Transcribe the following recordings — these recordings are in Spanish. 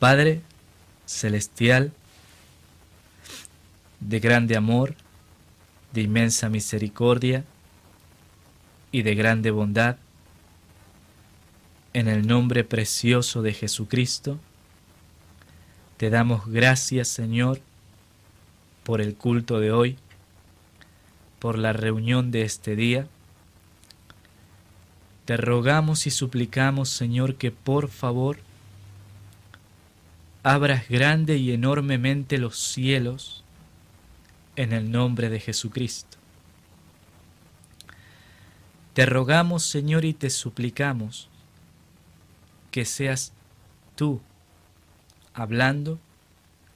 Padre celestial, de grande amor, de inmensa misericordia y de grande bondad, en el nombre precioso de Jesucristo, te damos gracias, Señor, por el culto de hoy, por la reunión de este día. Te rogamos y suplicamos, Señor, que por favor abras grande y enormemente los cielos en el nombre de Jesucristo. Te rogamos, Señor, y te suplicamos que seas tú hablando,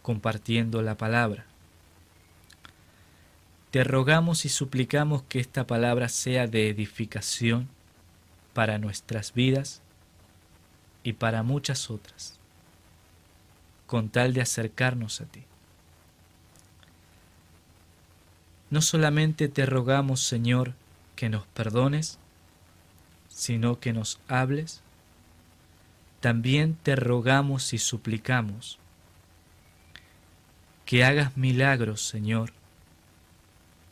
compartiendo la palabra. Te rogamos y suplicamos que esta palabra sea de edificación para nuestras vidas y para muchas otras, con tal de acercarnos a ti. No solamente te rogamos, Señor, que nos perdones, sino que nos hables. También te rogamos y suplicamos que hagas milagros, Señor,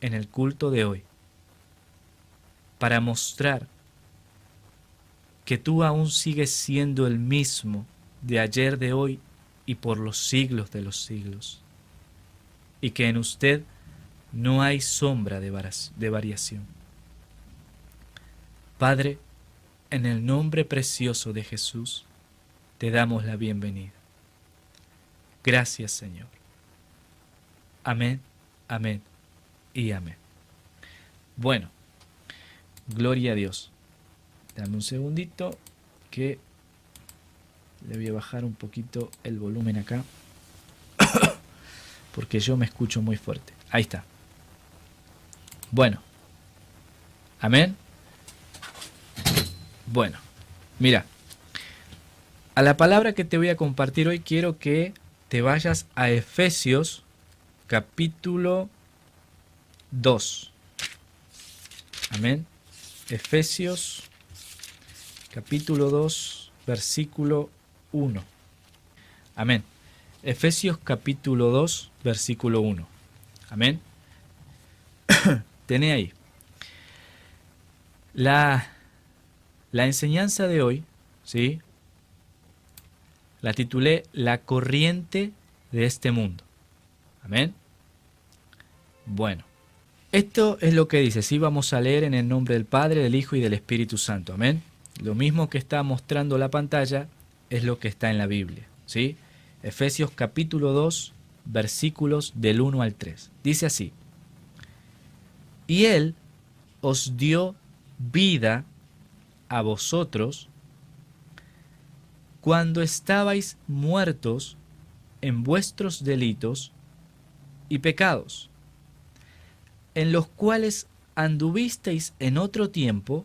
en el culto de hoy, para mostrar que tú aún sigues siendo el mismo de ayer, de hoy y por los siglos de los siglos, y que en usted no hay sombra de variación. Padre, en el nombre precioso de Jesús, te damos la bienvenida. Gracias, Señor. Amén, amén y amén. Bueno, gloria a Dios. Dame un segundito que le voy a bajar un poquito el volumen acá, porque yo me escucho muy fuerte. Ahí está. Bueno, amén. Bueno, mira, a la palabra que te voy a compartir hoy quiero que te vayas a Efesios capítulo 2. Amén. Efesios capítulo 2, versículo 1. Amén. Efesios capítulo 2, versículo 1. Amén. Tené ahí. La enseñanza de hoy, ¿sí?, la titulé La corriente de este mundo. Amén. Bueno, esto es lo que dice. Sí, vamos a leer en el nombre del Padre, del Hijo y del Espíritu Santo. Amén. Lo mismo que está mostrando la pantalla es lo que está en la Biblia, ¿sí? Efesios capítulo 2, versículos del 1 al 3. Dice así: y Él os dio vida a vosotros cuando estabais muertos en vuestros delitos y pecados, en los cuales anduvisteis en otro tiempo,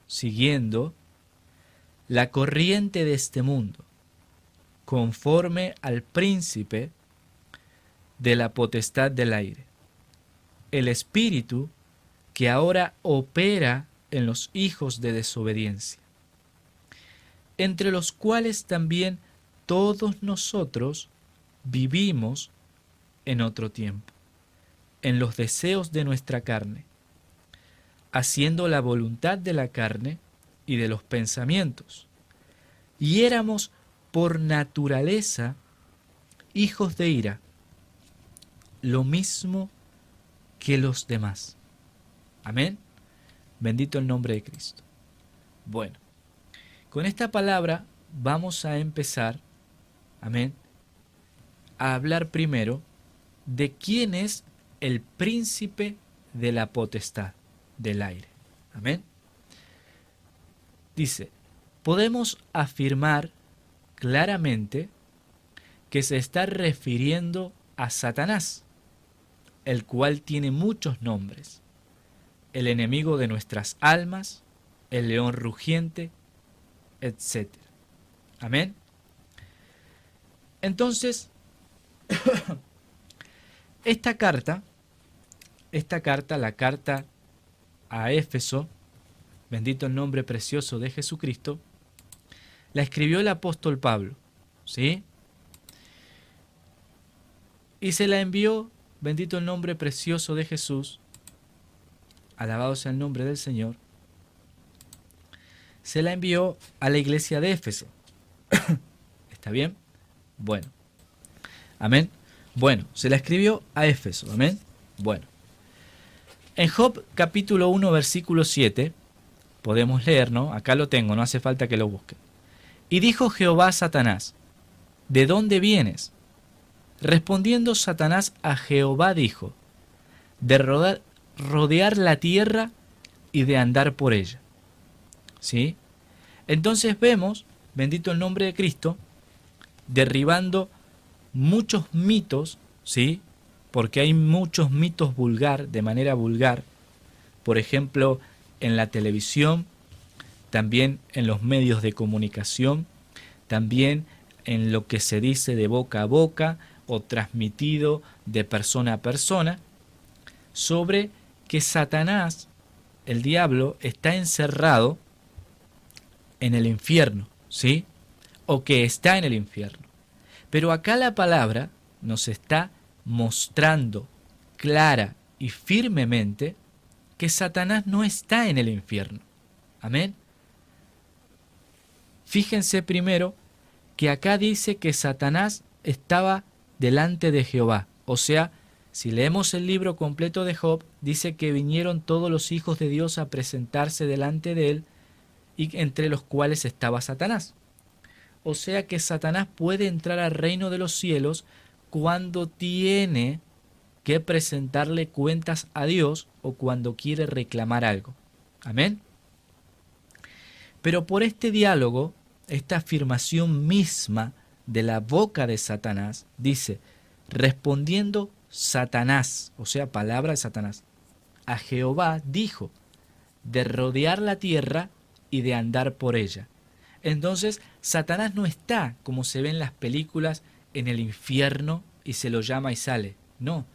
siguiendo la corriente de este mundo, conforme al príncipe de la potestad del aire, el espíritu que ahora opera en los hijos de desobediencia, entre los cuales también todos nosotros vivimos en otro tiempo, en los deseos de nuestra carne, haciendo la voluntad de la carne y de los pensamientos, y éramos por naturaleza hijos de ira, lo mismo que los demás. Amén. Bendito el nombre de Cristo. Bueno, con esta palabra vamos a empezar, amén, a hablar primero de quién es el príncipe de la potestad del aire. Amén. Dice, podemos afirmar claramente que se está refiriendo a Satanás, el cual tiene muchos nombres: el enemigo de nuestras almas, el león rugiente, etc. Amén. Entonces, esta carta, la carta a Éfeso, bendito el nombre precioso de Jesucristo, la escribió el apóstol Pablo, ¿sí? Y se la envió, bendito el nombre precioso de Jesús, alabado sea el nombre del Señor, se la envió a la iglesia de Éfeso. ¿Está bien? Bueno, amén. Bueno, se la escribió a Éfeso, amén. Bueno, en Job capítulo 1 versículo 7 podemos leer, ¿no? Acá lo tengo, no hace falta que lo busquen. Y dijo Jehová a Satanás, ¿de dónde vienes? Respondiendo Satanás a Jehová dijo, de rodear la tierra y de andar por ella. ¿Sí? Entonces vemos, bendito el nombre de Cristo, derribando muchos mitos, ¿sí? Porque hay muchos mitos vulgar, de manera vulgar, por ejemplo, en la televisión, también en los medios de comunicación, también en lo que se dice de boca a boca o transmitido de persona a persona, sobre que Satanás, el diablo, está encerrado en el infierno, ¿sí? O que está en el infierno. Pero acá la palabra nos está mostrando clara y firmemente que Satanás no está en el infierno. Amén. Fíjense primero que acá dice que Satanás estaba delante de Jehová. O sea, si leemos el libro completo de Job, dice que vinieron todos los hijos de Dios a presentarse delante de él, y entre los cuales estaba Satanás. O sea que Satanás puede entrar al reino de los cielos cuando tiene que presentarle cuentas a Dios o cuando quiere reclamar algo. Amén. Pero por este diálogo, esta afirmación misma de la boca de Satanás, dice, respondiendo Satanás, o sea, palabra de Satanás, a Jehová dijo, de rodear la tierra y de andar por ella. Entonces, Satanás no está, como se ve en las películas, en el infierno y se lo llama y sale. No,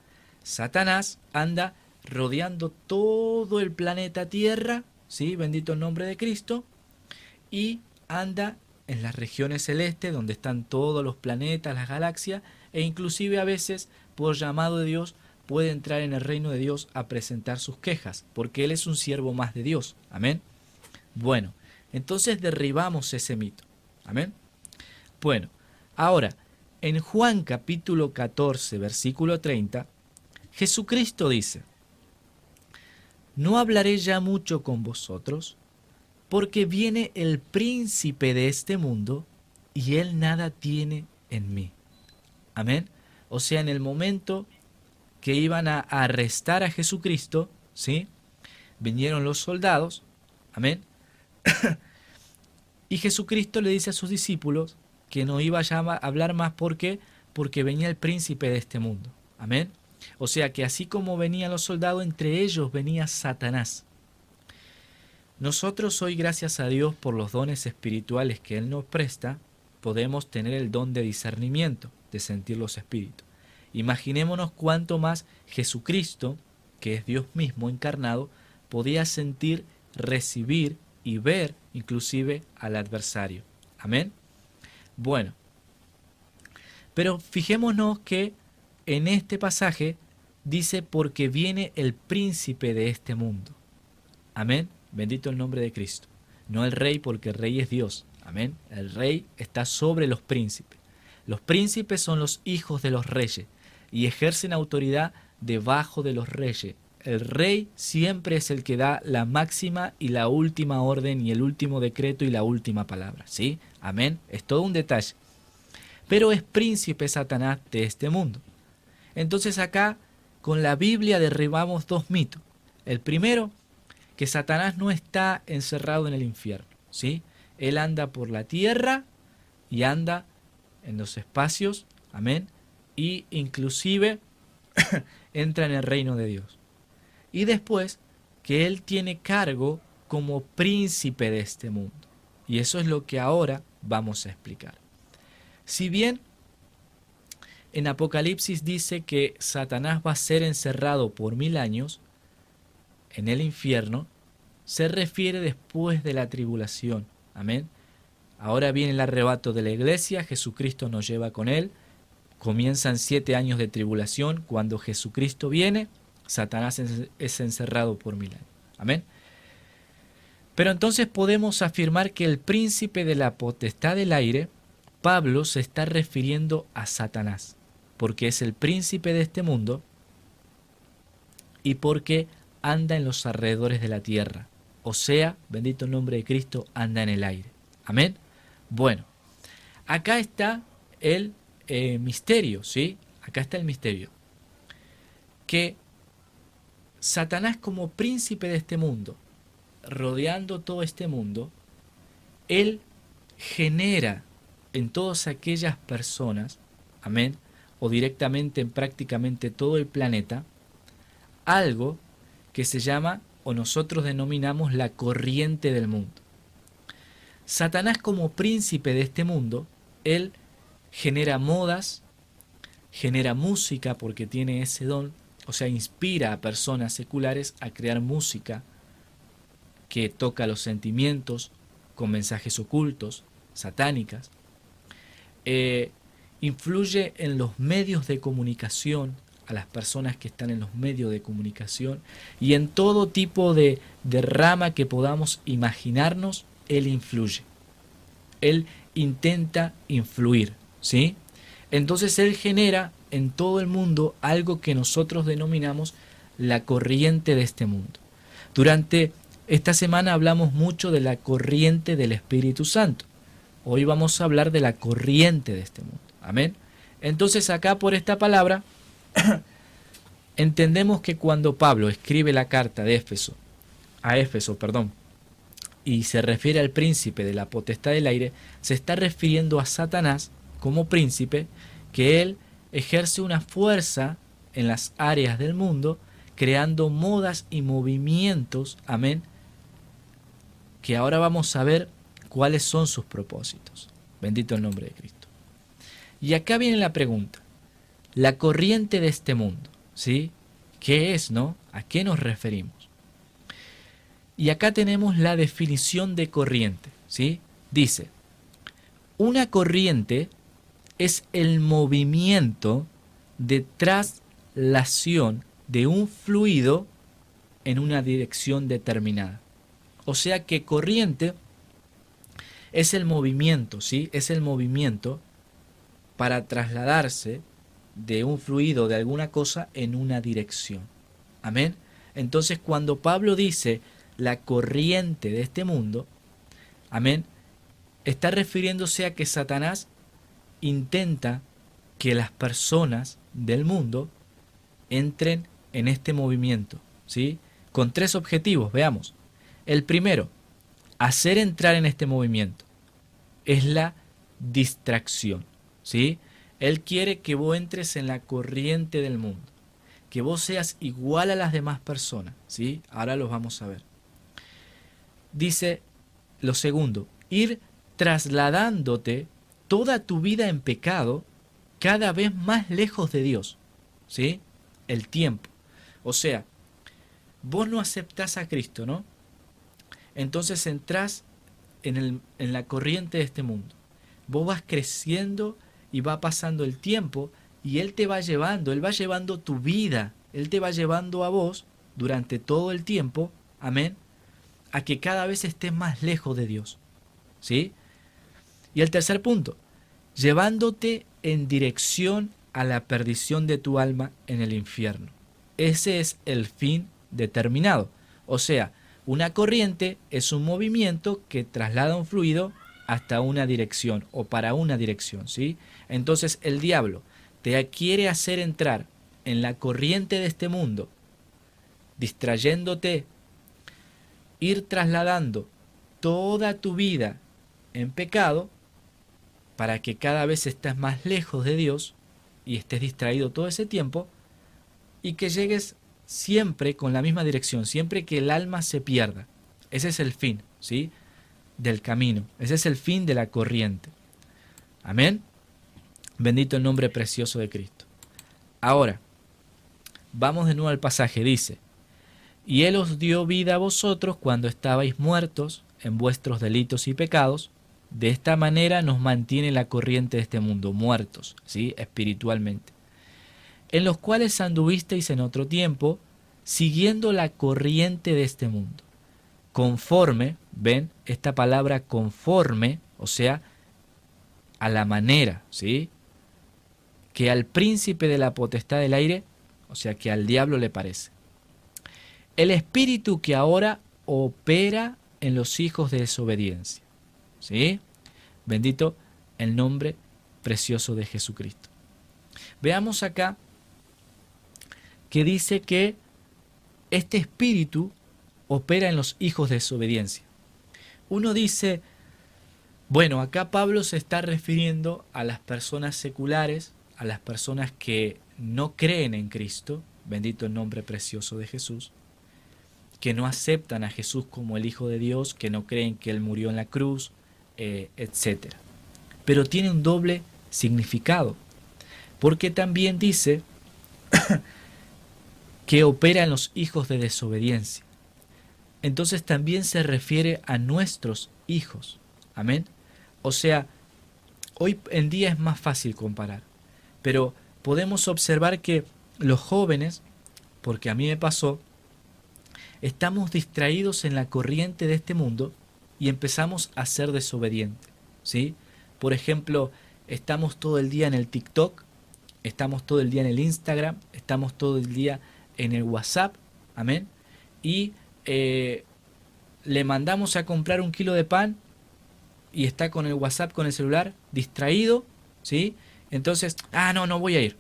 Satanás anda rodeando todo el planeta Tierra, ¿sí? Bendito el nombre de Cristo, y anda en las regiones celestes donde están todos los planetas, las galaxias, e inclusive a veces, por llamado de Dios, puede entrar en el reino de Dios a presentar sus quejas, porque Él es un siervo más de Dios. Amén. Bueno, entonces derribamos ese mito. Amén. Bueno, ahora, en Juan capítulo 14, versículo 30, Jesucristo dice, no hablaré ya mucho con vosotros, porque viene el príncipe de este mundo, y él nada tiene en mí. Amén. O sea, en el momento que iban a arrestar a Jesucristo, ¿sí? Vinieron los soldados, amén. Y Jesucristo le dice a sus discípulos que no iba a hablar más. ¿Por qué? Porque venía el príncipe de este mundo. Amén. O sea que así como venían los soldados, entre ellos venía Satanás. Nosotros hoy, gracias a Dios por los dones espirituales que Él nos presta, podemos tener el don de discernimiento, de sentir los espíritus. Imaginémonos cuánto más Jesucristo, que es Dios mismo encarnado, podía sentir, recibir y ver inclusive al adversario. Amén. Bueno, pero fijémonos que en este pasaje dice porque viene el príncipe de este mundo. Amén. Bendito el nombre de Cristo. No el rey, porque el rey es Dios. Amén. El rey está sobre los príncipes. Los príncipes son los hijos de los reyes y ejercen autoridad debajo de los reyes. El rey siempre es el que da la máxima y la última orden y el último decreto y la última palabra. ¿Sí? Amén. Es todo un detalle. Pero es príncipe Satanás de este mundo. Entonces acá con la Biblia derribamos dos mitos. El primero, que Satanás no está encerrado en el infierno. ¿Sí? Él anda por la tierra y anda en los espacios. Amén. Y inclusive entra en el reino de Dios. Y después que Él tiene cargo como príncipe de este mundo. Y eso es lo que ahora vamos a explicar. Si bien en Apocalipsis dice que Satanás va a ser encerrado por 1000 años en el infierno, se refiere después de la tribulación. Amén. Ahora viene el arrebato de la iglesia, Jesucristo nos lleva con él. Comienzan 7 años de tribulación. Cuando Jesucristo viene, Satanás es encerrado por 1000 años. Amén. Pero entonces podemos afirmar que el príncipe de la potestad del aire, Pablo se está refiriendo a Satanás, porque es el príncipe de este mundo y porque anda en los alrededores de la tierra. O sea, bendito el nombre de Cristo, anda en el aire. Amén. Bueno, acá está el misterio, ¿sí? Acá está el misterio. Que Satanás como príncipe de este mundo, rodeando todo este mundo, él genera en todas aquellas personas, amén, o directamente en prácticamente todo el planeta, algo que se llama, o nosotros denominamos, la corriente del mundo. Satanás como príncipe de este mundo, él genera modas, genera música porque tiene ese don, o sea, inspira a personas seculares a crear música que toca los sentimientos con mensajes ocultos, satánicas. Influye en los medios de comunicación, a las personas que están en los medios de comunicación y en todo tipo de rama que podamos imaginarnos, él influye. Él intenta influir, ¿sí? Entonces él genera en todo el mundo algo que nosotros denominamos la corriente de este mundo. Durante esta semana hablamos mucho de la corriente del Espíritu Santo. Hoy vamos a hablar de la corriente de este mundo. Amén. Entonces acá por esta palabra entendemos que cuando Pablo escribe la carta de Éfeso, y se refiere al príncipe de la potestad del aire, se está refiriendo a Satanás como príncipe, que él ejerce una fuerza en las áreas del mundo, creando modas y movimientos, amén, que ahora vamos a ver cuáles son sus propósitos. Bendito el nombre de Cristo. Y acá viene la pregunta, la corriente de este mundo, ¿sí? ¿Qué es, no? ¿A qué nos referimos? Y acá tenemos la definición de corriente, ¿sí? Dice, una corriente es el movimiento de traslación de un fluido en una dirección determinada. O sea que corriente es el movimiento, ¿sí? Es el movimiento para trasladarse de un fluido, de alguna cosa, en una dirección. Amén. Entonces cuando Pablo dice la corriente de este mundo, amén, está refiriéndose a que Satanás intenta que las personas del mundo entren en este movimiento, ¿sí? Con 3 objetivos, veamos. El primero, hacer entrar en este movimiento, es la distracción, ¿sí? Él quiere que vos entres en la corriente del mundo, que vos seas igual a las demás personas, ¿sí? Ahora los vamos a ver. Dice lo segundo, ir trasladándote toda tu vida en pecado cada vez más lejos de Dios, ¿sí? El tiempo. O sea, vos no aceptás a Cristo, ¿no? Entonces entrás en la corriente de este mundo. Vos vas creciendo y va pasando el tiempo y Él te va llevando, Él va llevando tu vida, Él te va llevando a vos durante todo el tiempo, amén, a que cada vez estés más lejos de Dios, ¿sí? Y el tercer punto, llevándote en dirección a la perdición de tu alma en el infierno. Ese es el fin determinado. O sea, una corriente es un movimiento que traslada un fluido hasta una dirección o para una dirección, ¿sí? Entonces el diablo te quiere hacer entrar en la corriente de este mundo, distrayéndote, ir trasladando toda tu vida en pecado para que cada vez estés más lejos de Dios y estés distraído todo ese tiempo y que llegues siempre con la misma dirección, siempre que el alma se pierda. Ese es el fin, ¿sí? Del camino. Ese es el fin de la corriente. Amén. Bendito el nombre precioso de Cristo. Ahora, vamos de nuevo al pasaje. Dice, y Él os dio vida a vosotros cuando estabais muertos en vuestros delitos y pecados, de esta manera nos mantiene la corriente de este mundo, muertos, ¿sí? Espiritualmente, en los cuales anduvisteis en otro tiempo, siguiendo la corriente de este mundo, conforme, ven, esta palabra conforme, o sea, a la manera, ¿sí? Que al príncipe de la potestad del aire, o sea, que al diablo le parece. El espíritu que ahora opera en los hijos de desobediencia, ¿sí? Bendito el nombre precioso de Jesucristo. Veamos acá que dice que este espíritu opera en los hijos de desobediencia. Uno dice, bueno, acá Pablo se está refiriendo a las personas seculares, a las personas que no creen en Cristo, bendito el nombre precioso de Jesús, que no aceptan a Jesús como el Hijo de Dios, que no creen que Él murió en la cruz, etc. Pero tiene un doble significado, porque también dice que opera en los hijos de desobediencia. Entonces también se refiere a nuestros hijos. Amén. O sea, hoy en día es más fácil comparar, pero podemos observar que los jóvenes, porque a mí me pasó, estamos distraídos en la corriente de este mundo y empezamos a ser desobedientes, ¿sí? Por ejemplo, estamos todo el día en el TikTok, estamos todo el día en el Instagram, estamos todo el día en el WhatsApp, amén, y le mandamos a comprar 1 kilo de pan y está con el WhatsApp, con el celular, distraído, ¿sí? Entonces, no voy a ir,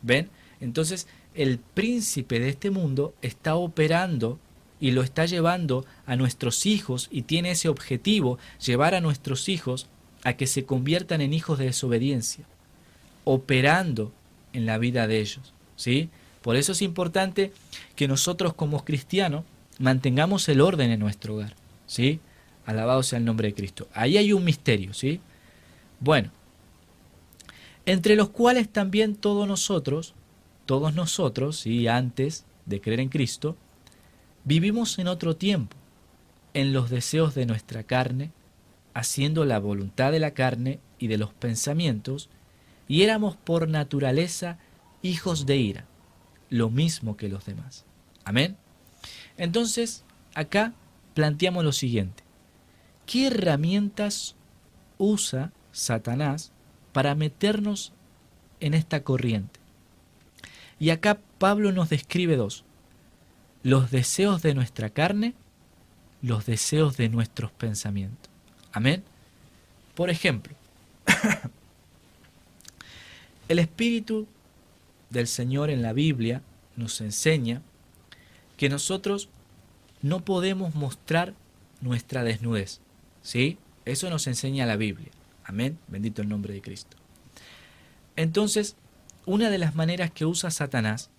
¿ven? Entonces, el príncipe de este mundo está operando y lo está llevando a nuestros hijos y tiene ese objetivo, llevar a nuestros hijos a que se conviertan en hijos de desobediencia, operando en la vida de ellos, ¿sí? Por eso es importante que nosotros como cristianos mantengamos el orden en nuestro hogar, ¿sí? Alabado sea el nombre de Cristo. Ahí hay un misterio, ¿sí? Bueno, entre los cuales también todos nosotros, ¿sí? Antes de creer en Cristo, vivimos en otro tiempo, en los deseos de nuestra carne, haciendo la voluntad de la carne y de los pensamientos, y éramos por naturaleza hijos de ira, lo mismo que los demás. Amén. Entonces, acá planteamos lo siguiente. ¿Qué herramientas usa Satanás para meternos en esta corriente? Y acá Pablo nos describe dos: los deseos de nuestra carne, los deseos de nuestros pensamientos. Amén. Por ejemplo, el Espíritu del Señor en la Biblia nos enseña que nosotros no podemos mostrar nuestra desnudez, ¿sí? Eso nos enseña la Biblia. Amén. Bendito el nombre de Cristo. Entonces, una de las maneras que usa Satanás,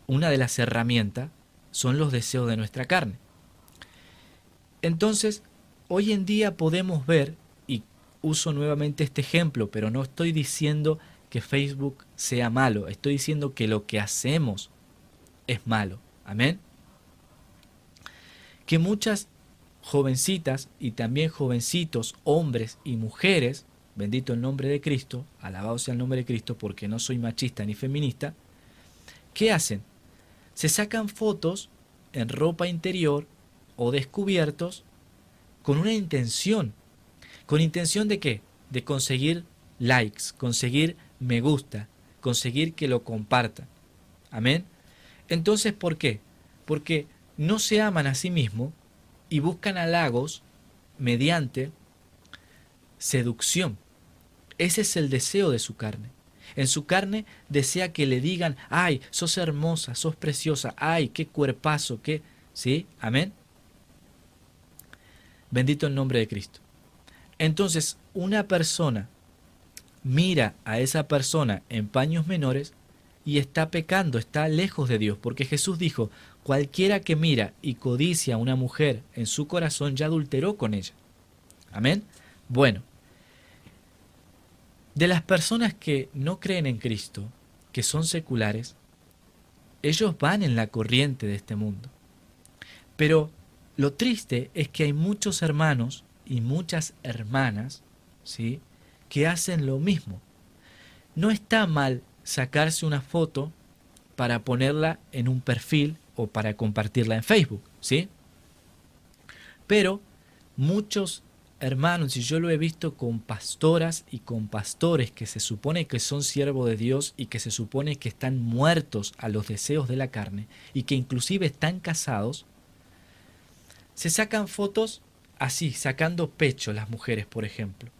una de las herramientas, son los deseos de nuestra carne. Entonces, hoy en día podemos ver, y uso nuevamente este ejemplo, pero no estoy diciendo que Facebook sea malo, estoy diciendo que lo que hacemos es malo. Amén. Que muchas jovencitas y también jovencitos, hombres y mujeres, bendito el nombre de Cristo, alabado sea el nombre de Cristo, porque no soy machista ni feminista, ¿qué hacen? Se sacan fotos en ropa interior o descubiertos con una intención. ¿Con intención de qué? De conseguir likes, conseguir me gusta, conseguir que lo compartan. Amén. Entonces, ¿por qué? Porque no se aman a sí mismos y buscan halagos mediante seducción. Ese es el deseo de su carne. En su carne desea que le digan, ay, sos hermosa, sos preciosa, ay, qué cuerpazo, qué... ¿Sí? Amén. Bendito el nombre de Cristo. Entonces, una persona mira a esa persona en paños menores y está pecando, está lejos de Dios, porque Jesús dijo, cualquiera que mira y codicia a una mujer en su corazón ya adulteró con ella. Amén. Bueno, de las personas que no creen en Cristo, que son seculares, ellos van en la corriente de este mundo. Pero lo triste es que hay muchos hermanos y muchas hermanas, ¿sí?, que hacen lo mismo. No está mal sacarse una foto para ponerla en un perfil o para compartirla en Facebook, ¿sí? Pero muchos hermanos, y yo lo he visto con pastoras y con pastores que se supone que son siervos de Dios y que se supone que están muertos a los deseos de la carne y que inclusive están casados, se sacan fotos así, sacando pecho las mujeres, por ejemplo,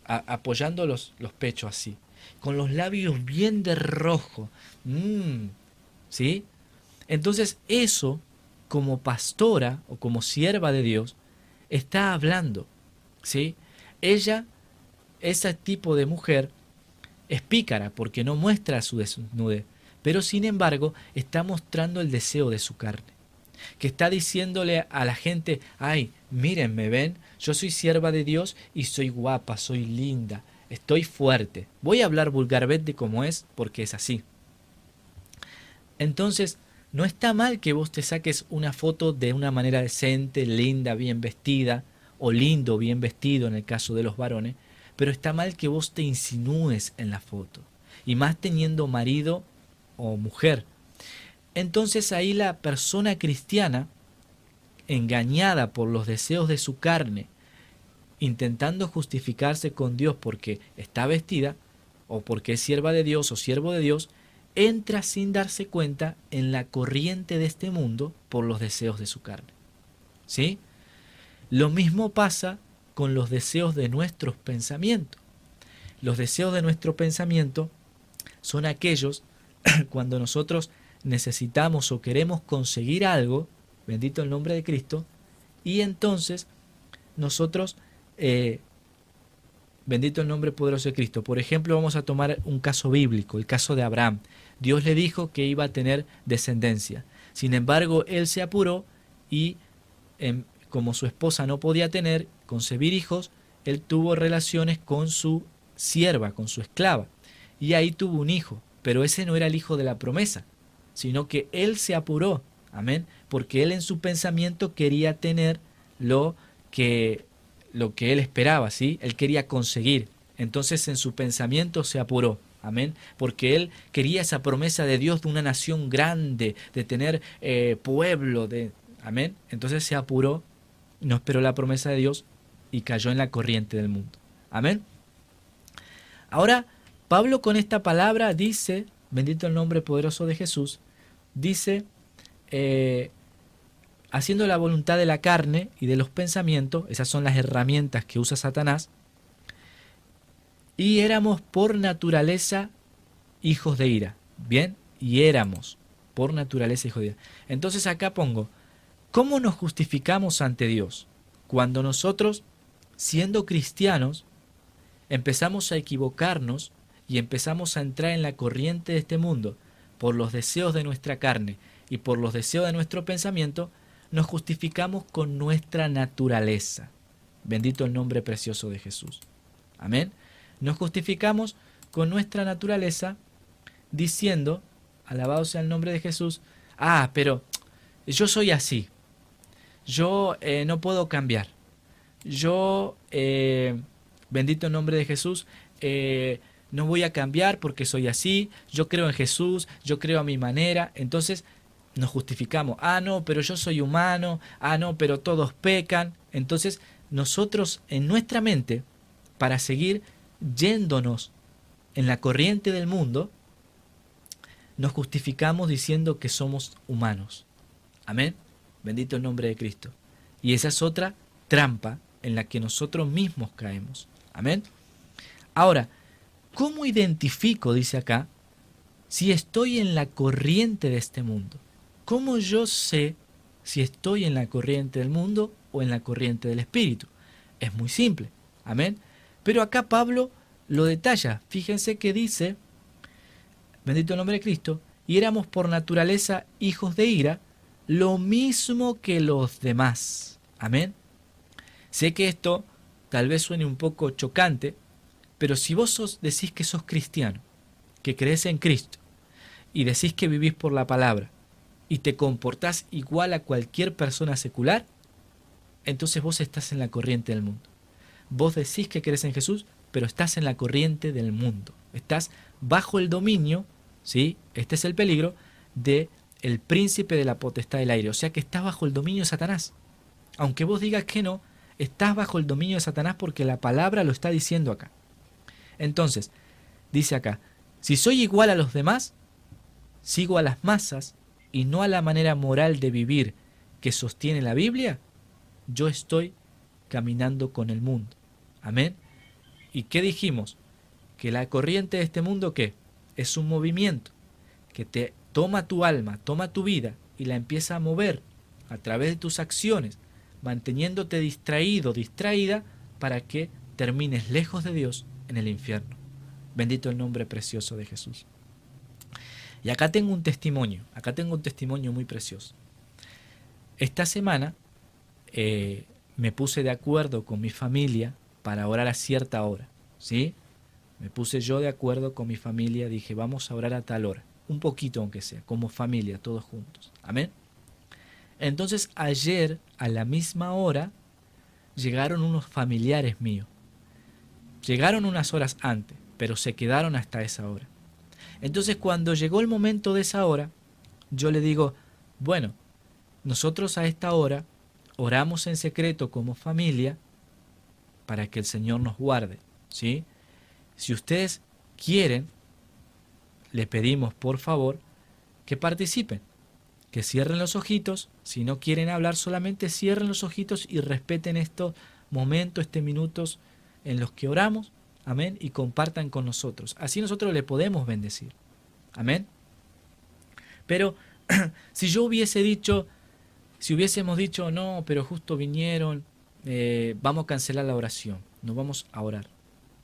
apoyando los pechos así, con los labios bien de rojo, ¿sí? Entonces eso, como pastora o como sierva de Dios, está hablando, ¿sí? Ella, ese tipo de mujer, es pícara porque no muestra su desnudez, pero sin embargo está mostrando el deseo de su carne, que está diciéndole a la gente, ay, miren, me ven, yo soy sierva de Dios y soy guapa, soy linda, estoy fuerte. Voy a hablar vulgarmente como es porque es así. Entonces, no está mal que vos te saques una foto de una manera decente, linda, bien vestida, o lindo, bien vestido en el caso de los varones, pero está mal que vos te insinúes en la foto, y más teniendo marido o mujer. Entonces ahí la persona cristiana, engañada por los deseos de su carne, intentando justificarse con Dios porque está vestida, o porque es sierva de Dios o siervo de Dios, entra sin darse cuenta en la corriente de este mundo por los deseos de su carne. ¿Sí? Lo mismo pasa con los deseos de nuestros pensamientos. Los deseos de nuestro pensamiento son aquellos cuando nosotros necesitamos o queremos conseguir algo, bendito el nombre de Cristo, y entonces nosotros, bendito el nombre poderoso de Cristo. Por ejemplo, vamos a tomar un caso bíblico, el caso de Abraham. Dios le dijo que iba a tener descendencia. Sin embargo, él se apuró y como su esposa no podía concebir hijos, él tuvo relaciones con su sierva, con su esclava. Y ahí tuvo un hijo, pero ese no era el hijo de la promesa, sino que él se apuró, amén, porque él en su pensamiento quería tener lo que él esperaba, ¿sí? Él quería conseguir. Entonces en su pensamiento se apuró. Amén, porque él quería esa promesa de Dios de una nación grande, de tener pueblo, amén. Entonces se apuró, no esperó la promesa de Dios y cayó en la corriente del mundo. Amén. Ahora, Pablo con esta palabra dice, bendito el nombre poderoso de Jesús, dice, haciendo la voluntad de la carne y de los pensamientos, esas son las herramientas que usa Satanás, y éramos por naturaleza hijos de ira. Bien, y éramos por naturaleza hijos de ira. Entonces acá pongo, ¿cómo nos justificamos ante Dios? Cuando nosotros, siendo cristianos, empezamos a equivocarnos y empezamos a entrar en la corriente de este mundo por los deseos de nuestra carne y por los deseos de nuestro pensamiento, nos justificamos con nuestra naturaleza. Bendito el nombre precioso de Jesús. Amén. Nos justificamos con nuestra naturaleza diciendo, alabado sea el nombre de Jesús, pero yo soy así, yo no puedo cambiar, yo, bendito el nombre de Jesús, no voy a cambiar porque soy así, yo creo en Jesús, yo creo a mi manera. Entonces nos justificamos, no, pero yo soy humano, no, pero todos pecan. Entonces nosotros en nuestra mente, para seguir yéndonos en la corriente del mundo, nos justificamos diciendo que somos humanos. Amén. Bendito el nombre de Cristo. Y esa es otra trampa en la que nosotros mismos caemos. Amén. Ahora, ¿cómo identifico, dice acá, si estoy en la corriente de este mundo? ¿Cómo yo sé si estoy en la corriente del mundo o en la corriente del Espíritu? Es muy simple. Amén. Pero acá Pablo lo detalla. Fíjense que dice, bendito el nombre de Cristo, y éramos por naturaleza hijos de ira, lo mismo que los demás. Amén. Sé que esto tal vez suene un poco chocante, pero si vos decís que sos cristiano, que crees en Cristo, y decís que vivís por la palabra, y te comportás igual a cualquier persona secular, entonces vos estás en la corriente del mundo. vos decís que crees en Jesús, pero estás en la corriente del mundo. Estás bajo el dominio, ¿sí? Este es el peligro, de el príncipe de la potestad del aire. O sea que estás bajo el dominio de Satanás. Aunque vos digas que no, estás bajo el dominio de Satanás porque la palabra lo está diciendo acá. Entonces, dice acá, si soy igual a los demás, sigo a las masas y no a la manera moral de vivir que sostiene la Biblia, yo estoy caminando con el mundo. Amén. ¿Y qué dijimos? Que la corriente de este mundo, ¿qué? Es un movimiento que te toma tu alma, toma tu vida y la empieza a mover a través de tus acciones, manteniéndote distraído, distraída, para que termines lejos de Dios en el infierno. Bendito el nombre precioso de Jesús. Y acá tengo un testimonio muy precioso. Esta semana me puse de acuerdo con mi familia para orar a cierta hora, ¿sí? Me puse yo de acuerdo con mi familia, dije, vamos a orar a tal hora, un poquito aunque sea, como familia, todos juntos, amén. Entonces ayer a la misma hora llegaron unos familiares míos, llegaron unas horas antes, pero se quedaron hasta esa hora. Entonces cuando llegó el momento de esa hora, yo le digo, bueno, nosotros a esta hora oramos en secreto como familia para que el Señor nos guarde, ¿sí? Si ustedes quieren, le pedimos por favor que participen, que cierren los ojitos. Si no quieren hablar, solamente cierren los ojitos y respeten estos momentos, minutos en los que oramos, amén, y compartan con nosotros. Así nosotros le podemos bendecir, amén. Pero si yo hubiese dicho, si hubiésemos dicho, no, pero justo vinieron, vamos a cancelar la oración, no vamos a orar,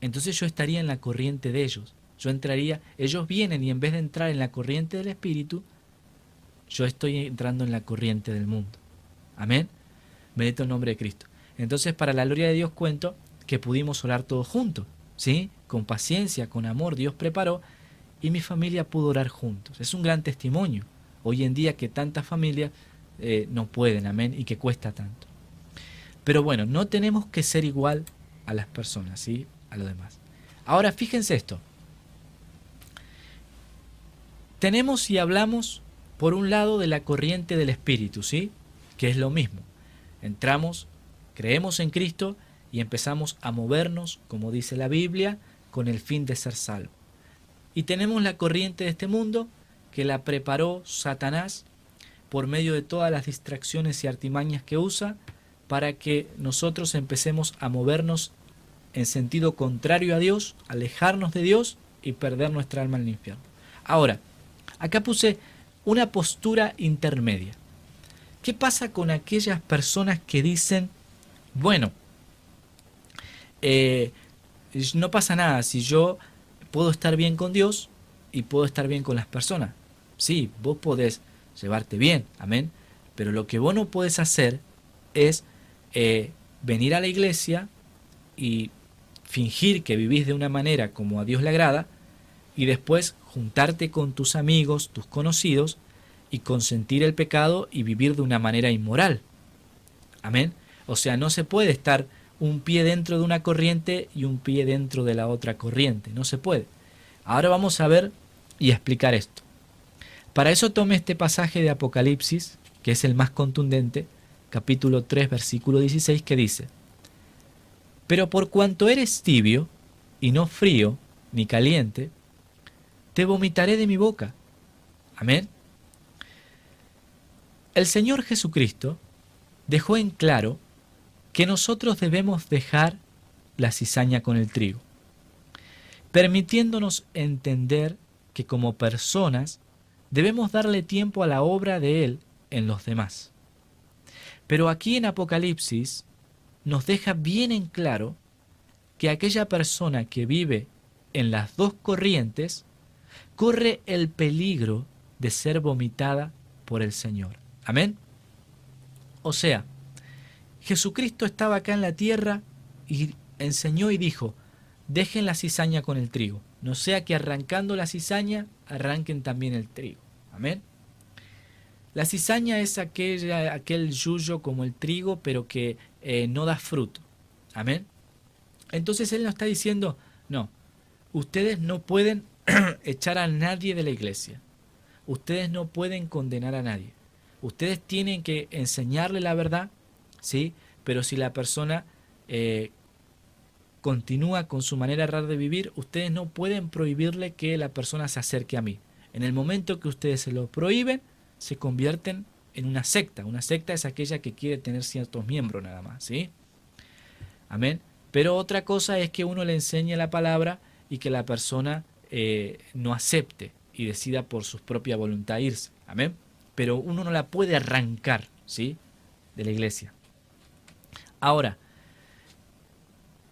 entonces yo estaría en la corriente de ellos. Yo entraría, ellos vienen y en vez de entrar en la corriente del Espíritu, yo estoy entrando en la corriente del mundo. Amén. Bendito el nombre de Cristo. Entonces, para la gloria de Dios, cuento que pudimos orar todos juntos, ¿sí? Con paciencia, con amor, Dios preparó y mi familia pudo orar juntos. Es un gran testimonio. Hoy en día que tantas familias no pueden, amén, y que cuesta tanto. Pero bueno, no tenemos que ser igual a las personas, ¿sí? A los demás. Ahora, fíjense esto. Tenemos y hablamos, por un lado, de la corriente del Espíritu, ¿sí? Que es lo mismo. Entramos, creemos en Cristo y empezamos a movernos, como dice la Biblia, con el fin de ser salvos. Y tenemos la corriente de este mundo que la preparó Satanás por medio de todas las distracciones y artimañas que usa para que nosotros empecemos a movernos en sentido contrario a Dios, alejarnos de Dios y perder nuestra alma en el infierno. Ahora, acá puse una postura intermedia. ¿Qué pasa con aquellas personas que dicen, bueno, no pasa nada si yo puedo estar bien con Dios y puedo estar bien con las personas? Sí, vos podés llevarte bien, amén, pero lo que vos no podés hacer es venir a la iglesia y fingir que vivís de una manera como a Dios le agrada y después juntarte con tus amigos, tus conocidos y consentir el pecado y vivir de una manera inmoral. Amén. O sea, no se puede estar un pie dentro de una corriente y un pie dentro de la otra corriente. No se puede. Ahora vamos a ver y explicar esto. Para eso tomé este pasaje de Apocalipsis, que es el más contundente, capítulo 3, versículo 16, que dice: pero por cuanto eres tibio y no frío ni caliente, te vomitaré de mi boca. Amén. El Señor Jesucristo dejó en claro que nosotros debemos dejar la cizaña con el trigo, permitiéndonos entender que como personas debemos darle tiempo a la obra de Él en los demás. Pero aquí en Apocalipsis nos deja bien en claro que aquella persona que vive en las dos corrientes corre el peligro de ser vomitada por el Señor. Amén. O sea, Jesucristo estaba acá en la tierra y enseñó y dijo: dejen la cizaña con el trigo, no sea que arrancando la cizaña arranquen también el trigo. Amén. La cizaña es aquel yuyo como el trigo, pero que no da fruto. Amén. Entonces Él nos está diciendo, no, ustedes no pueden echar a nadie de la iglesia. Ustedes no pueden condenar a nadie. Ustedes tienen que enseñarle la verdad, ¿sí? Pero si la persona continúa con su manera rara de vivir, ustedes no pueden prohibirle que la persona se acerque a mí. En el momento que ustedes se lo prohíben, se convierten en una secta. Una secta es aquella que quiere tener ciertos miembros nada más, ¿sí? Amén. Pero otra cosa es que uno le enseñe la palabra y que la persona no acepte y decida por su propia voluntad irse. Amén. Pero uno no la puede arrancar, ¿sí?, de la iglesia. Ahora,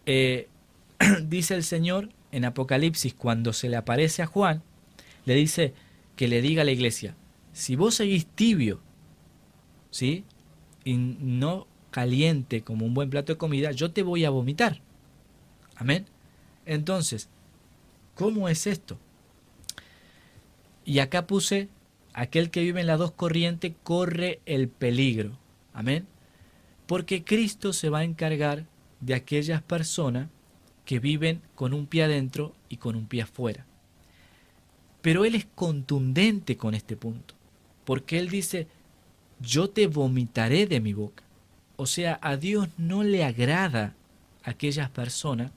dice el Señor en Apocalipsis, cuando se le aparece a Juan, le dice que le diga a la iglesia, si vos seguís tibio, ¿sí?, y no caliente como un buen plato de comida, yo te voy a vomitar. Amén. Entonces, ¿cómo es esto? Y acá puse, aquel que vive en las dos corrientes corre el peligro. Amén. Porque Cristo se va a encargar de aquellas personas que viven con un pie adentro y con un pie afuera. Pero Él es contundente con este punto, porque Él dice, yo te vomitaré de mi boca. O sea, a Dios no le agrada aquellas personas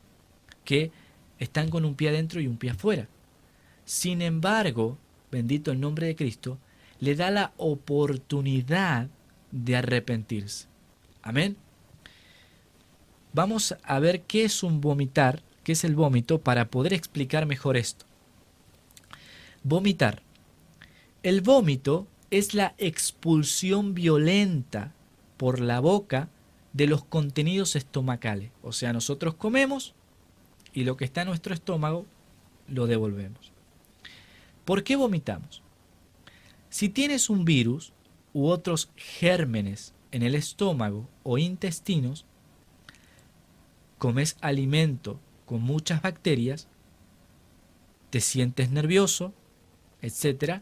que están con un pie adentro y un pie afuera. Sin embargo, bendito el nombre de Cristo, le da la oportunidad de arrepentirse. Amén. Vamos a ver qué es un vomitar, qué es el vómito, para poder explicar mejor esto. Vomitar. El vómito es la expulsión violenta por la boca de los contenidos estomacales. O sea, nosotros comemos y lo que está en nuestro estómago lo devolvemos. ¿Por qué vomitamos? Si tienes un virus u otros gérmenes en el estómago o intestinos, comes alimento con muchas bacterias, te sientes nervioso, etc.,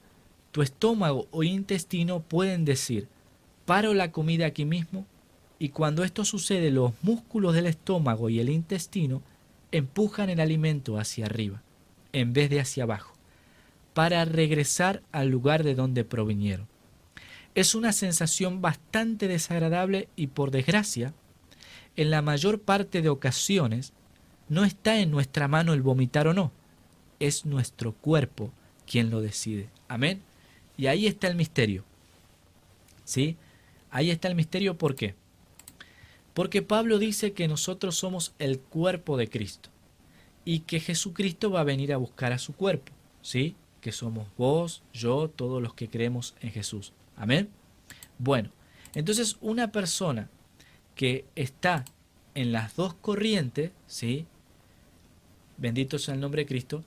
tu estómago o intestino pueden decir, paro la comida aquí mismo, y cuando esto sucede, los músculos del estómago y el intestino empujan el alimento hacia arriba, en vez de hacia abajo, para regresar al lugar de donde provinieron. Es una sensación bastante desagradable y, por desgracia, en la mayor parte de ocasiones, no está en nuestra mano el vomitar o no, es nuestro cuerpo quien lo decide. Amén. Y ahí está el misterio. ¿Sí? Ahí está el misterio, ¿por qué? Porque Pablo dice que nosotros somos el cuerpo de Cristo y que Jesucristo va a venir a buscar a su cuerpo, ¿sí? Que somos vos, yo, todos los que creemos en Jesús. Amén. Bueno, entonces una persona que está en las dos corrientes, ¿sí?, bendito sea el nombre de Cristo,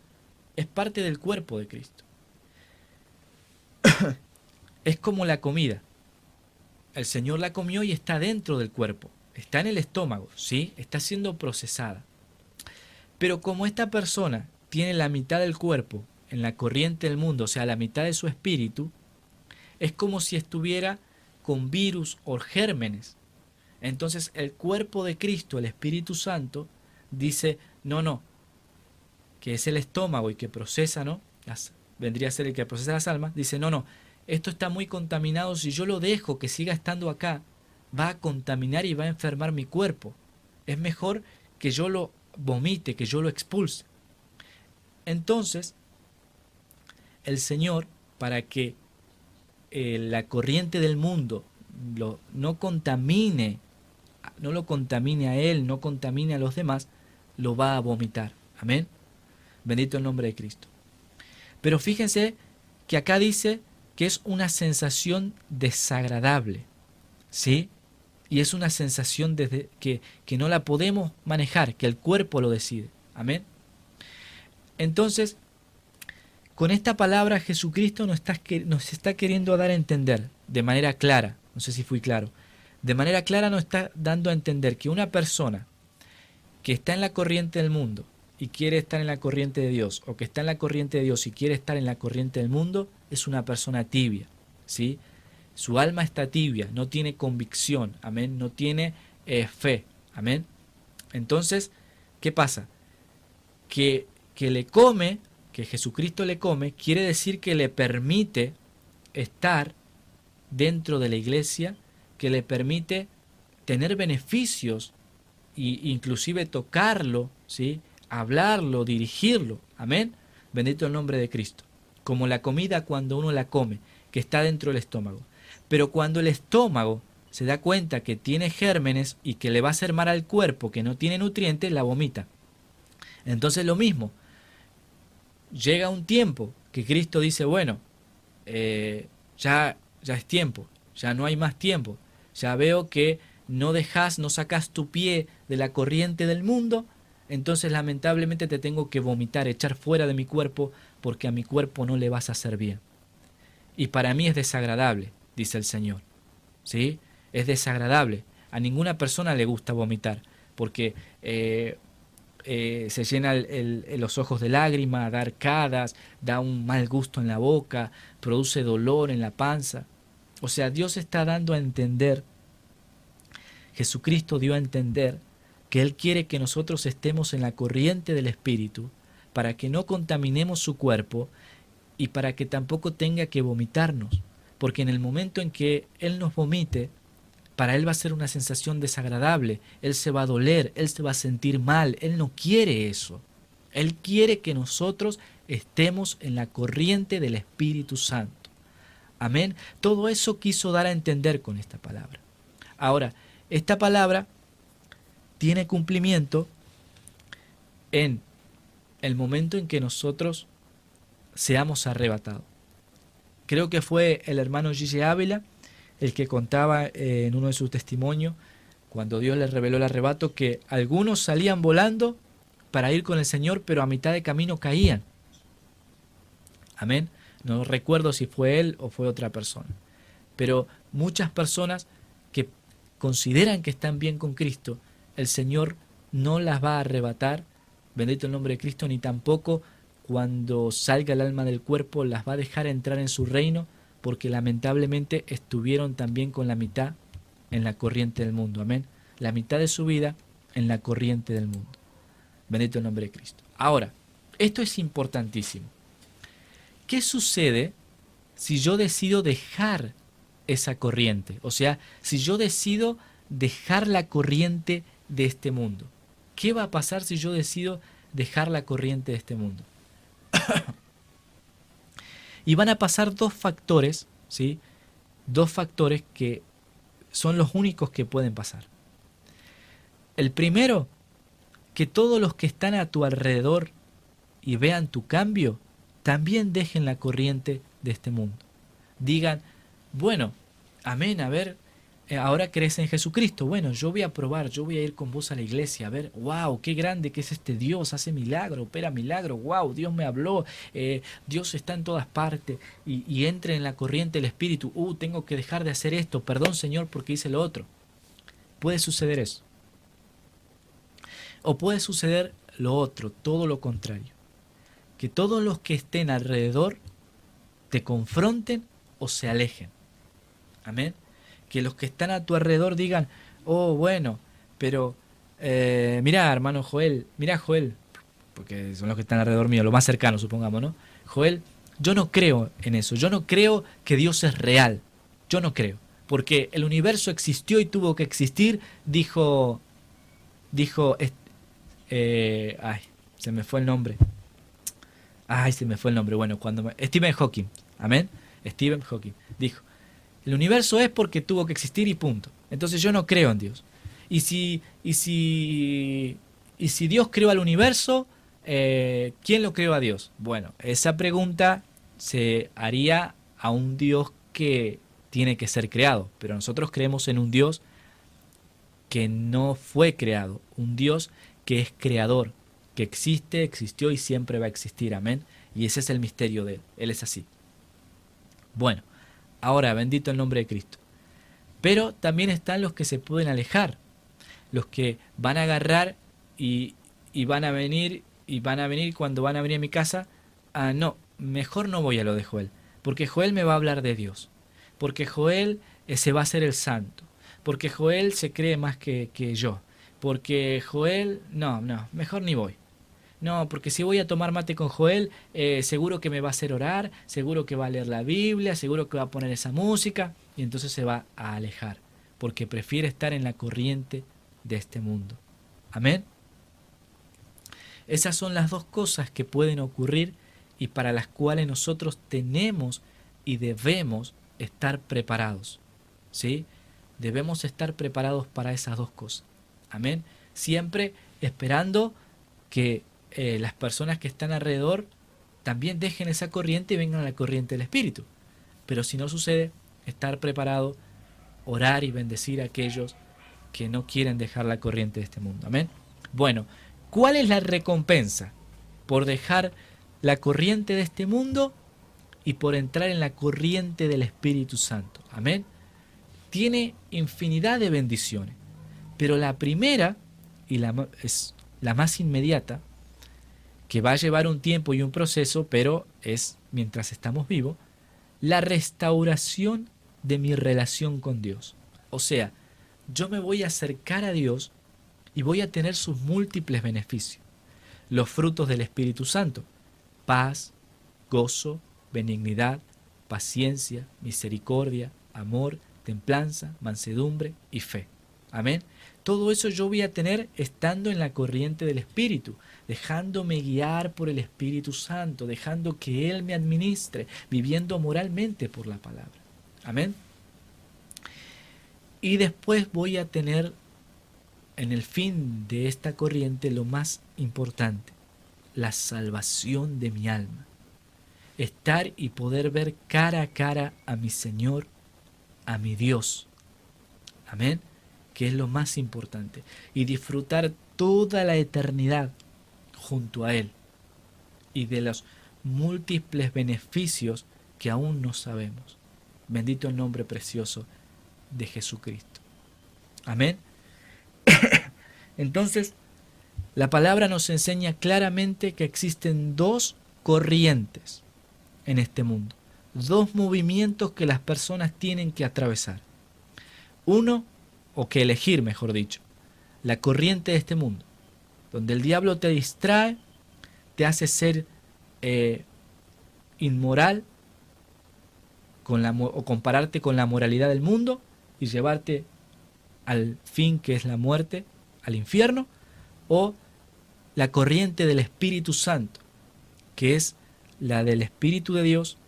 es parte del cuerpo de Cristo. Es como la comida. El Señor la comió y está dentro del cuerpo, está en el estómago, ¿sí?, está siendo procesada. Pero como esta persona tiene la mitad del cuerpo en la corriente del mundo, o sea, la mitad de su espíritu, es como si estuviera con virus o gérmenes. Entonces el cuerpo de Cristo, el Espíritu Santo, dice, no, que es el estómago y que procesa, ¿no? Vendría a ser el que procesa las almas, dice, no, esto está muy contaminado, si yo lo dejo que siga estando acá, va a contaminar y va a enfermar mi cuerpo. Es mejor que yo lo vomite, que yo lo expulse. Entonces, el Señor, para que la corriente del mundo no lo contamine a él, no contamine a los demás, lo va a vomitar. Amén. Bendito el nombre de Cristo. Pero fíjense que acá dice que es una sensación desagradable, ¿sí? Y es una sensación que no la podemos manejar, que el cuerpo lo decide. Amén. Entonces, con esta palabra Jesucristo nos está queriendo dar a entender de manera clara, no sé si fui claro, de manera clara nos está dando a entender que una persona que está en la corriente del mundo y quiere estar en la corriente de Dios, o que está en la corriente de Dios y quiere estar en la corriente del mundo, es una persona tibia, ¿sí? Su alma está tibia, no tiene convicción, amén, no tiene fe, amén. Entonces, ¿qué pasa? Que le come, que Jesucristo le come, quiere decir que le permite estar dentro de la iglesia, que le permite tener beneficios e inclusive tocarlo, ¿sí? Hablarlo, dirigirlo. Amén. Bendito el nombre de Cristo. Como la comida cuando uno la come, que está dentro del estómago. Pero cuando el estómago se da cuenta que tiene gérmenes y que le va a hacer mal al cuerpo, que no tiene nutrientes, la vomita. Entonces lo mismo, llega un tiempo que Cristo dice, bueno, ya es tiempo, ya no hay más tiempo, ya veo que no sacas tu pie de la corriente del mundo, entonces lamentablemente te tengo que vomitar, echar fuera de mi cuerpo, porque a mi cuerpo no le vas a hacer bien. Y para mí es desagradable, dice el Señor, ¿sí? Es desagradable. A ninguna persona le gusta vomitar, porque se llena los ojos de lágrimas, da arcadas, da un mal gusto en la boca, produce dolor en la panza. O sea, Dios está dando a entender, Jesucristo dio a entender que Él quiere que nosotros estemos en la corriente del Espíritu para que no contaminemos su cuerpo y para que tampoco tenga que vomitarnos, porque en el momento en que Él nos vomite, para Él va a ser una sensación desagradable, Él se va a doler, Él se va a sentir mal, Él no quiere eso. Él quiere que nosotros estemos en la corriente del Espíritu Santo. Amén. Todo eso quiso dar a entender con esta palabra. Ahora, esta palabra tiene cumplimiento en el momento en que nosotros seamos arrebatados. Creo que fue el hermano Gille Ávila el que contaba en uno de sus testimonios, cuando Dios le reveló el arrebato, que algunos salían volando para ir con el Señor, pero a mitad de camino caían. Amén. No recuerdo si fue él o fue otra persona. Pero muchas personas que consideran que están bien con Cristo, el Señor no las va a arrebatar, bendito el nombre de Cristo, ni tampoco cuando salga el alma del cuerpo las va a dejar entrar en su reino, porque lamentablemente estuvieron también con la mitad en la corriente del mundo. Amén. La mitad de su vida en la corriente del mundo. Bendito el nombre de Cristo. Ahora, esto es importantísimo. ¿Qué sucede si yo decido dejar esa corriente? O sea, si yo decido dejar la corriente de este mundo. ¿Qué va a pasar si yo decido dejar la corriente de este mundo? Y van a pasar dos factores, ¿sí? Dos factores que son los únicos que pueden pasar. El primero, que todos los que están a tu alrededor y vean tu cambio, también dejen la corriente de este mundo. Digan, bueno, amén, a ver, ahora crees en Jesucristo, bueno, yo voy a probar, yo voy a ir con vos a la iglesia, a ver, wow, qué grande que es este Dios, hace milagro, opera milagro, wow, Dios me habló, Dios está en todas partes, y entre en la corriente del Espíritu, tengo que dejar de hacer esto, perdón Señor porque hice lo otro. Puede suceder eso. O puede suceder lo otro, todo lo contrario. Que todos los que estén alrededor te confronten o se alejen. Amén. Que los que están a tu alrededor digan, oh, bueno, pero mirá, hermano Joel, mirá Joel, porque son los que están alrededor mío, lo más cercano, supongamos, ¿no? Joel, yo no creo en eso, yo no creo que Dios es real, yo no creo, porque el universo existió y tuvo que existir, dijo, ay, se me fue el nombre. Bueno, Stephen Hawking, amén. Stephen Hawking dijo, el universo es porque tuvo que existir y punto. Entonces yo no creo en Dios. Y si Dios creó al universo, ¿quién lo creó a Dios? Bueno, esa pregunta se haría a un Dios que tiene que ser creado, pero nosotros creemos en un Dios que no fue creado, un Dios que es creador, que existe, existió y siempre va a existir, amén. Y ese es el misterio de Él, Él es así. Bueno, ahora, bendito el nombre de Cristo. Pero también están los que se pueden alejar, los que van a agarrar y van a venir, cuando van a venir a mi casa, no, mejor no voy a lo de Joel, porque Joel me va a hablar de Dios, porque Joel se va a hacer el santo, porque Joel se cree más que yo, porque Joel, no, mejor ni voy. No, porque si voy a tomar mate con Joel, seguro que me va a hacer orar, seguro que va a leer la Biblia, seguro que va a poner esa música, y entonces se va a alejar, porque prefiere estar en la corriente de este mundo. Amén. Esas son las dos cosas que pueden ocurrir y para las cuales nosotros tenemos y debemos estar preparados. ¿Sí? Debemos estar preparados para esas dos cosas. Amén. Siempre esperando que las personas que están alrededor también dejen esa corriente y vengan a la corriente del Espíritu. Pero si no sucede, estar preparado, orar y bendecir a aquellos que no quieren dejar la corriente de este mundo. Amén. Bueno, ¿cuál es la recompensa por dejar la corriente de este mundo y por entrar en la corriente del Espíritu Santo? Amén. Tiene infinidad de bendiciones, pero la primera y es la más inmediata, que va a llevar un tiempo y un proceso, pero es mientras estamos vivos, la restauración de mi relación con Dios. O sea, yo me voy a acercar a Dios y voy a tener sus múltiples beneficios. Los frutos del Espíritu Santo: paz, gozo, benignidad, paciencia, misericordia, amor, templanza, mansedumbre y fe. Amén. Todo eso yo voy a tener estando en la corriente del Espíritu, dejándome guiar por el Espíritu Santo, dejando que Él me administre, viviendo moralmente por la palabra. Amén. Y después voy a tener en el fin de esta corriente lo más importante: la salvación de mi alma. Estar y poder ver cara a cara a mi Señor, a mi Dios. Amén. Que es lo más importante. Y disfrutar toda la eternidad junto a Él. Y de los múltiples beneficios que aún no sabemos. Bendito el nombre precioso de Jesucristo. Amén. Entonces, la palabra nos enseña claramente que existen dos corrientes en este mundo. Dos movimientos que las personas tienen que atravesar. Uno, o que elegir, mejor dicho, la corriente de este mundo, donde el diablo te distrae, te hace ser inmoral o compararte con la moralidad del mundo y llevarte al fin, que es la muerte, al infierno, o la corriente del Espíritu Santo, que es la del Espíritu de Dios,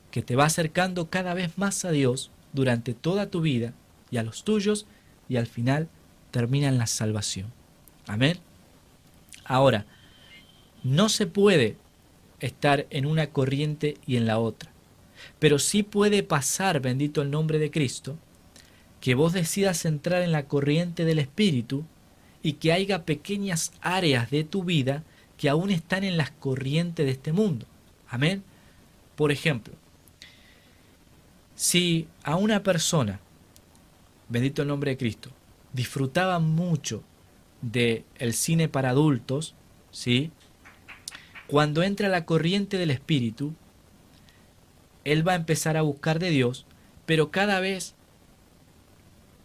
que te va acercando cada vez más a Dios durante toda tu vida y a los tuyos, y al final termina en la salvación. Amén. Ahora, no se puede estar en una corriente y en la otra, pero sí puede pasar, bendito el nombre de Cristo, que vos decidas entrar en la corriente del Espíritu y que haya pequeñas áreas de tu vida que aún están en las corrientes de este mundo. Amén. Por ejemplo, si a una persona, bendito el nombre de Cristo, disfrutaba mucho del cine para adultos, ¿sí? Cuando entra la corriente del Espíritu, él va a empezar a buscar de Dios, pero cada vez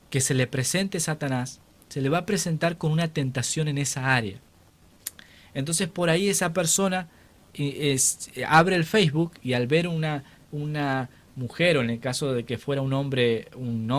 que se le presente Satanás, se le va a presentar con una tentación en esa área. Entonces por ahí esa persona abre el Facebook y al ver una mujer, o en el caso de que fuera un hombre, en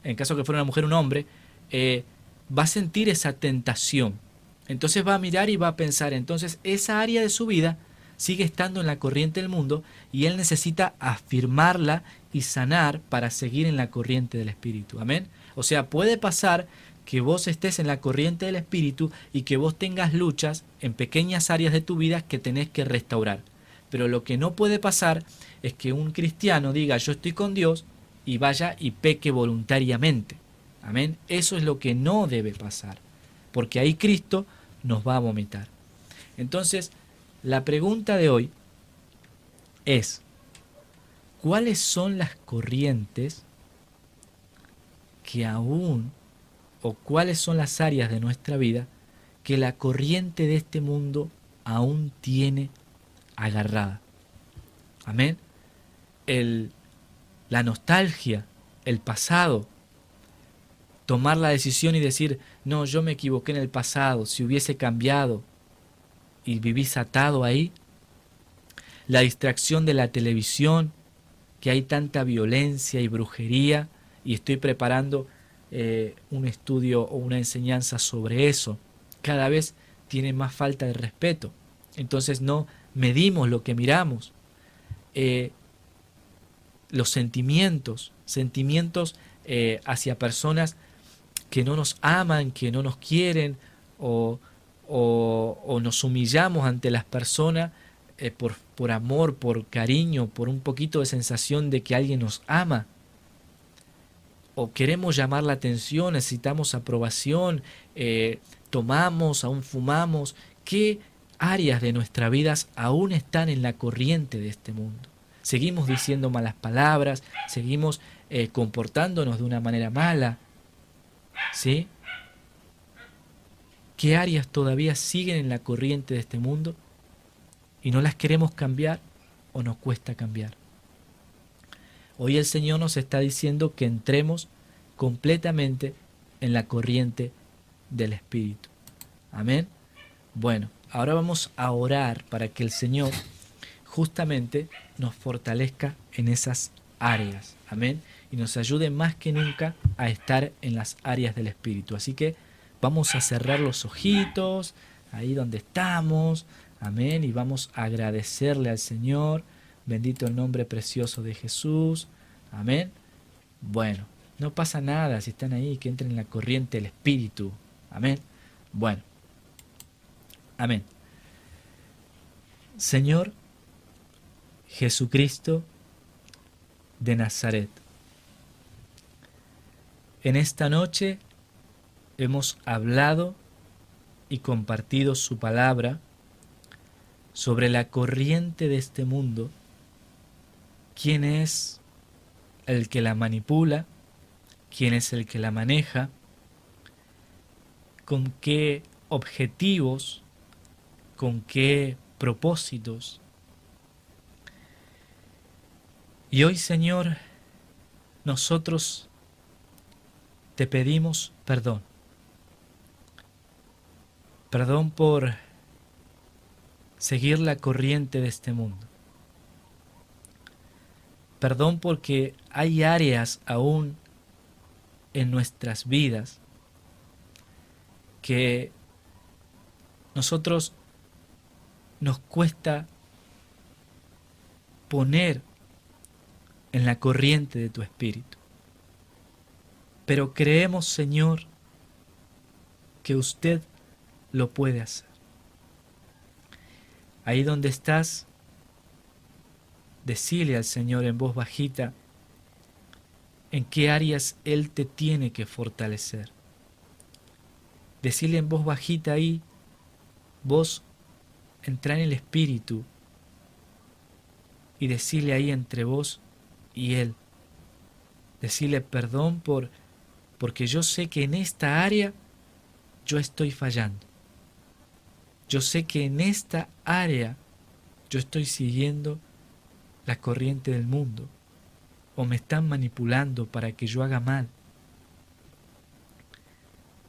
el caso de que fuera una mujer, un hombre, va a sentir esa tentación. Entonces va a mirar y va a pensar, entonces esa área de su vida sigue estando en la corriente del mundo y él necesita afirmarla y sanar para seguir en la corriente del Espíritu. Amén. O sea, puede pasar que vos estés en la corriente del Espíritu y que vos tengas luchas en pequeñas áreas de tu vida que tenés que restaurar. Pero lo que no puede pasar es que un cristiano diga yo estoy con Dios y vaya y peque voluntariamente. Amén. Eso es lo que no debe pasar, porque ahí Cristo nos va a vomitar. Entonces, la pregunta de hoy es: ¿cuáles son las corrientes que aún, o cuáles son las áreas de nuestra vida que la corriente de este mundo aún tiene agarrada? Amén. La nostalgia, el pasado, tomar la decisión y decir, no, yo me equivoqué en el pasado, si hubiese cambiado y vivís atado ahí. La distracción de la televisión, que hay tanta violencia y brujería, y estoy preparando un estudio o una enseñanza sobre eso. Cada vez tiene más falta de respeto. Entonces no medimos lo que miramos. Los sentimientos hacia personas que no nos aman, que no nos quieren, o nos humillamos ante las personas por amor, por cariño, por un poquito de sensación de que alguien nos ama. O queremos llamar la atención, necesitamos aprobación, tomamos, aún fumamos. ¿Qué áreas de nuestras vidas aún están en la corriente de este mundo? Seguimos diciendo malas palabras, seguimos comportándonos de una manera mala, ¿sí? ¿Qué áreas todavía siguen en la corriente de este mundo y no las queremos cambiar o nos cuesta cambiar? Hoy el Señor nos está diciendo que entremos completamente en la corriente del Espíritu. Amén. Bueno, ahora vamos a orar para que el Señor justamente nos fortalezca en esas áreas. Amén. Y nos ayude más que nunca a estar en las áreas del Espíritu. Así que vamos a cerrar los ojitos ahí donde estamos. Amén. Y vamos a agradecerle al Señor. Bendito el nombre precioso de Jesús. Amén. Bueno, no pasa nada si están ahí, que entren en la corriente del Espíritu. Amén. Bueno. Amén. Señor Jesucristo de Nazaret, en esta noche hemos hablado y compartido su palabra sobre la corriente de este mundo, quién es el que la manipula, quién es el que la maneja, con qué objetivos, con qué propósitos. Y hoy, Señor, nosotros te pedimos perdón. Perdón por seguir la corriente de este mundo. Perdón porque hay áreas aún en nuestras vidas que nosotros nos cuesta poner en la corriente de tu Espíritu. Pero creemos, Señor, que usted lo puede hacer. Ahí donde estás, decile al Señor en voz bajita en qué áreas Él te tiene que fortalecer. Decile en voz bajita ahí, vos entra en el Espíritu y decile ahí entre vos y Él. Decile perdón porque yo sé que en esta área yo estoy fallando. Yo sé que en esta área yo estoy siguiendo la corriente del mundo o me están manipulando para que yo haga mal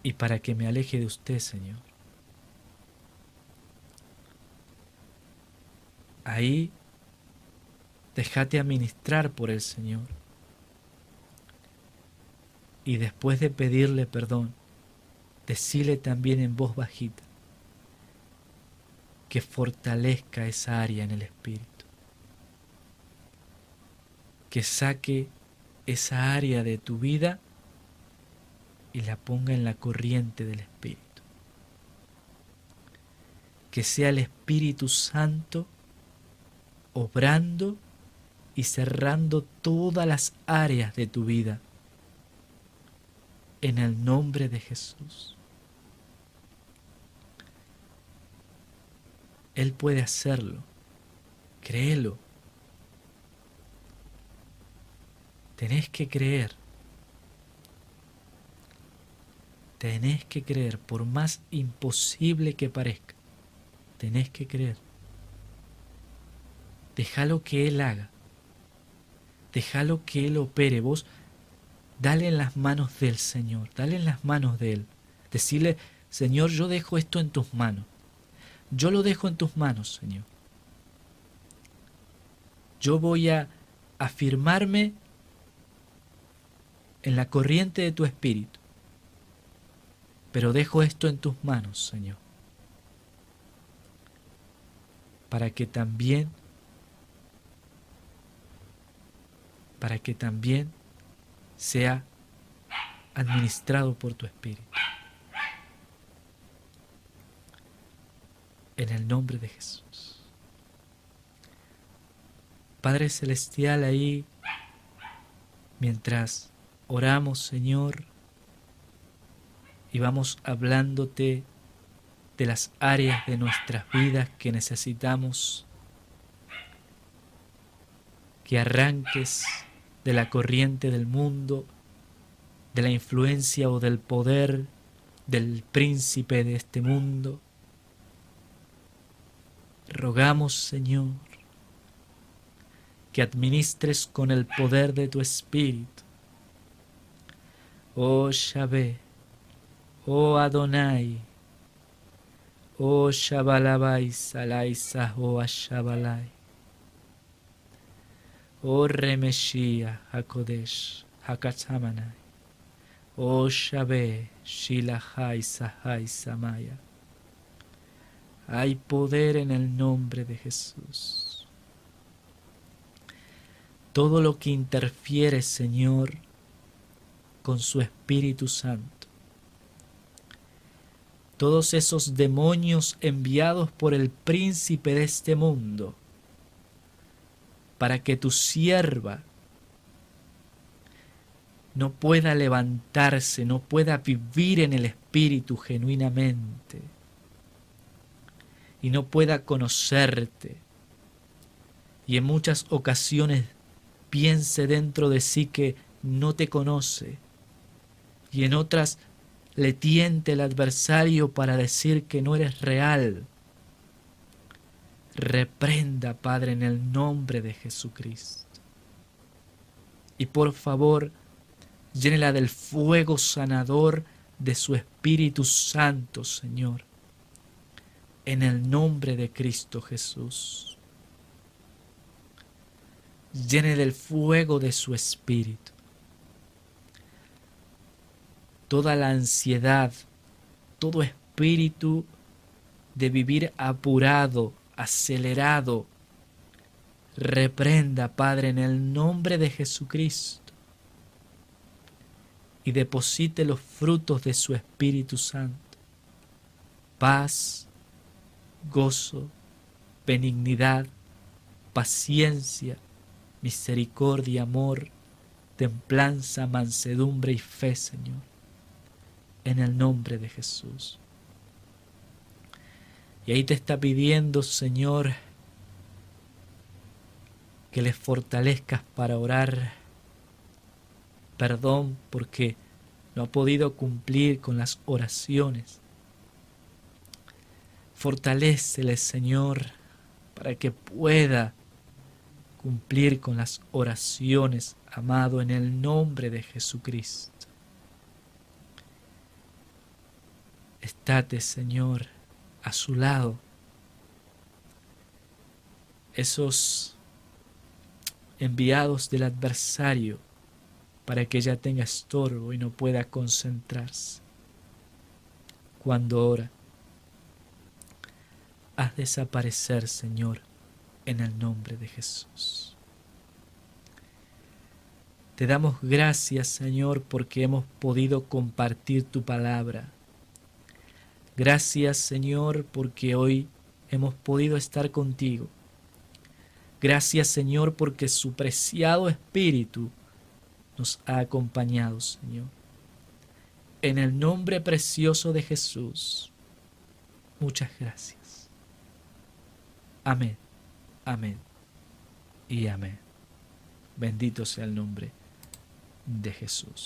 y para que me aleje de usted, Señor. Ahí déjate administrar por el Señor y después de pedirle perdón, decile también en voz bajita que fortalezca esa área en el Espíritu, que saque esa área de tu vida y la ponga en la corriente del Espíritu. Que sea el Espíritu Santo obrando y cerrando todas las áreas de tu vida en el nombre de Jesús. Él puede hacerlo. Créelo. Tenés que creer. Tenés que creer, por más imposible que parezca. Tenés que creer. Déjalo que Él haga. Déjalo que Él opere. Vos Dale en las manos del Señor, dale en las manos de Él. Decirle, Señor, yo dejo esto en tus manos. Yo lo dejo en tus manos, Señor. Yo voy a afirmarme en la corriente de tu espíritu. Pero dejo esto en tus manos, Señor. Para que también sea administrado por tu espíritu. En el nombre de Jesús. Padre Celestial, ahí, mientras oramos, Señor, y vamos hablándote de las áreas de nuestras vidas que necesitamos que arranques de la corriente del mundo, de la influencia o del poder del príncipe de este mundo. Rogamos, Señor, que administres con el poder de tu Espíritu. Oh Yahvé, oh Adonai, oh Shabalabai, Salai, Saho, Ashabalai, oh Remeshia, Hakodesh, Hakatamanai, oh Yahvé, Shilahai, Sahai, Samaya. Hay poder en el nombre de Jesús. Todo lo que interfiere, Señor, con su Espíritu Santo, todos esos demonios enviados por el príncipe de este mundo, para que tu sierva no pueda levantarse, no pueda vivir en el Espíritu genuinamente, y no pueda conocerte, y en muchas ocasiones piense dentro de sí que no te conoce, y en otras le tiente el adversario para decir que no eres real. Reprenda, Padre, en el nombre de Jesucristo. Y por favor, llénela del fuego sanador de su Espíritu Santo, Señor. En el nombre de Cristo Jesús. Llene del fuego de su Espíritu. Toda la ansiedad, todo espíritu de vivir apurado, acelerado, reprenda, Padre, en el nombre de Jesucristo. Y deposite los frutos de su Espíritu Santo. Paz, gozo, benignidad, paciencia, misericordia, amor, templanza, mansedumbre y fe, Señor, en el nombre de Jesús. Y ahí te está pidiendo, Señor, que les fortalezcas para orar. Perdón porque no ha podido cumplir con las oraciones. Fortalécele, Señor, para que pueda cumplir con las oraciones, amado, en el nombre de Jesucristo. Estate, Señor, a su lado. Esos enviados del adversario para que ella tenga estorbo y no pueda concentrarse cuando ora. Haz desaparecer, Señor, en el nombre de Jesús. Te damos gracias, Señor, porque hemos podido compartir tu palabra. Gracias, Señor, porque hoy hemos podido estar contigo. Gracias, Señor, porque su preciado Espíritu nos ha acompañado, Señor. En el nombre precioso de Jesús, muchas gracias. Amén, amén y amén. Bendito sea el nombre de Jesús.